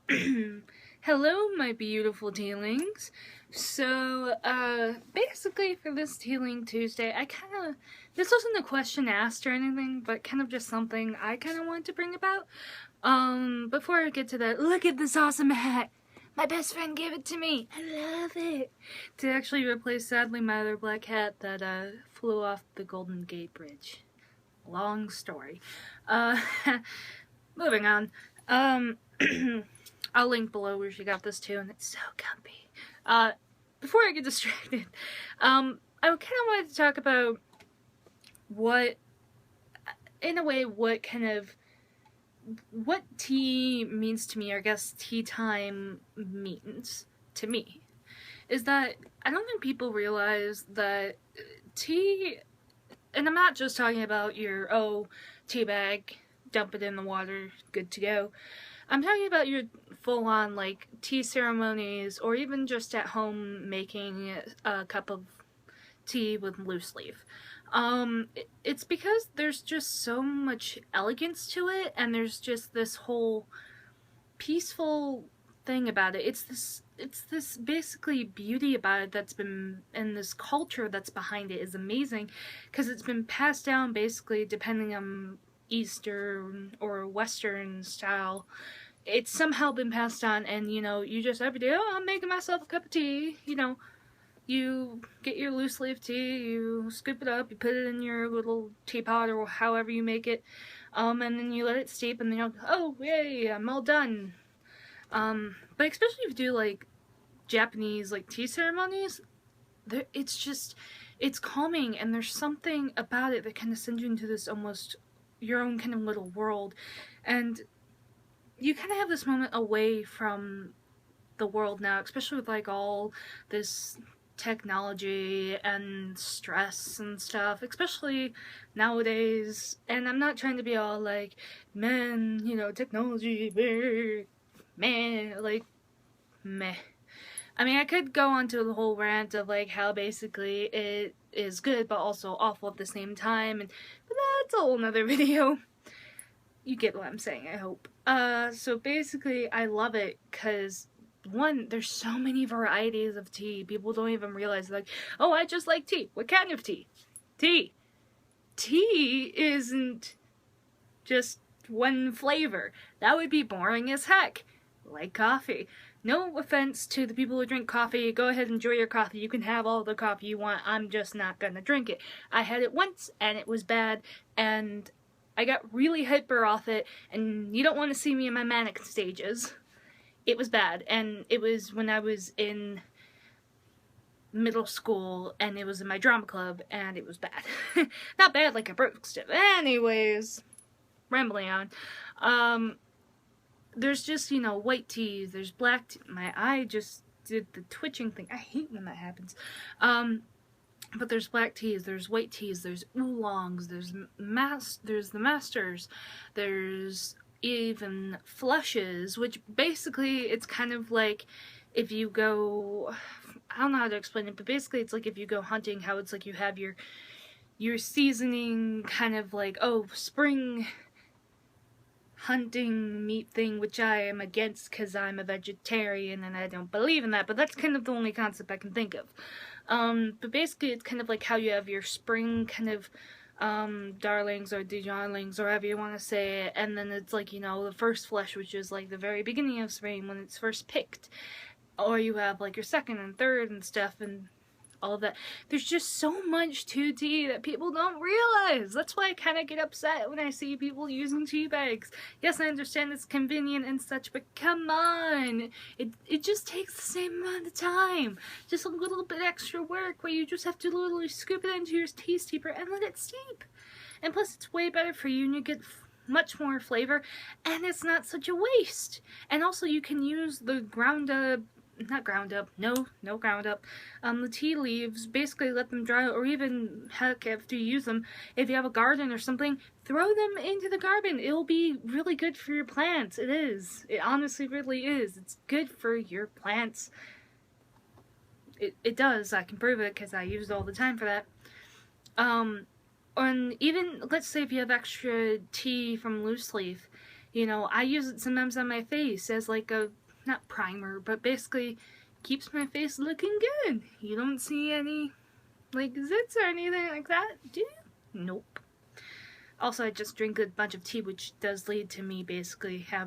Hello, my beautiful tealings. So, basically for this Tealing Tuesday, this wasn't a question asked or anything, but kind of just something I kind of wanted to bring about. Before I get to that, look at this awesome hat! My best friend gave it to me! I love it! To actually replace, sadly, my other black hat that, flew off the Golden Gate Bridge. Long story. Moving on. I'll link below where she got this too, and it's so comfy. Before I get distracted, I kind of wanted to talk about what tea means to me, or I guess tea time means to me, is that I don't think people realize that tea, and I'm not just talking about your, tea bag, dump it in the water, good to go. I'm talking about your full-on, like, tea ceremonies, or even just at home making a cup of tea with loose leaf. It's because there's just so much elegance to it, and there's just this whole peaceful thing about it. It's this basically beauty about it that's been, and this culture that's behind it is amazing, because it's been passed down basically depending on Eastern or Western style. It's somehow been passed on, and you just every day, I'm making myself a cup of tea. You get your loose leaf tea, you scoop it up, you put it in your little teapot or however you make it, and then you let it steep, and then you're like, oh yay, I'm all done. But especially if you do like Japanese like tea ceremonies, it's calming, and there's something about it that kind of sends you into this almost your own kind of little world, and you kind of have this moment away from the world now, especially with like all this technology and stress and stuff, especially nowadays. And I'm not trying to be all like, man, technology, man, like, meh. I mean, I could go on to the whole rant of like how basically it is good but also awful at the same time, but that's a whole nother video. You get what I'm saying, I hope. So basically, I love it because, one, there's so many varieties of tea. People don't even realize, like, oh, I just like tea. What kind of tea? Tea. Tea isn't just one flavor. That would be boring as heck. Like coffee. No offense to the people who drink coffee. Go ahead and enjoy your coffee. You can have all the coffee you want. I'm just not gonna drink it. I had it once, and it was bad, and I got really hyper off it, and you don't want to see me in my manic stages. It was bad, and it was when I was in middle school, and it was in my drama club, and it was bad. Not bad like I broke stuff. Anyways, rambling on. There's just, white teas, there's black tea. My eye just did the twitching thing. I hate when that happens. But there's black teas, there's white teas, there's oolongs, there's the masters, there's even flushes, which basically it's kind of like if you go, I don't know how to explain it, but basically it's like if you go hunting, how it's like you have your seasoning kind of like, spring hunting meat thing, which I am against because I'm a vegetarian and I don't believe in that, but that's kind of the only concept I can think of. But basically it's kind of like how you have your spring kind of darlings or Dijonlings or however you want to say it, and then it's like, the first flush, which is like the very beginning of spring when it's first picked, or you have like your second and third and stuff, and all of that. There's just so much to tea that people don't realize. That's why I kind of get upset when I see people using tea bags. Yes, I understand it's convenient and such, but come on. It just takes the same amount of time. Just a little bit extra work where you just have to literally scoop it into your tea steeper and let it steep. And plus it's way better for you, and you get much more flavor, and it's not such a waste. And also you can use the not ground up, no ground up, the tea leaves, basically let them dry, or even, heck, after you use them, if you have a garden or something, throw them into the garden. It'll be really good for your plants. It is. It honestly really is. It's good for your plants. It does. I can prove it because I use it all the time for that. And even, let's say if you have extra tea from loose leaf, You know, I use it sometimes on my face as like a, not primer, but basically keeps my face looking good. You don't see any like zits or anything like that, do you? Nope. Also, I just drink a bunch of tea, which does lead to me basically having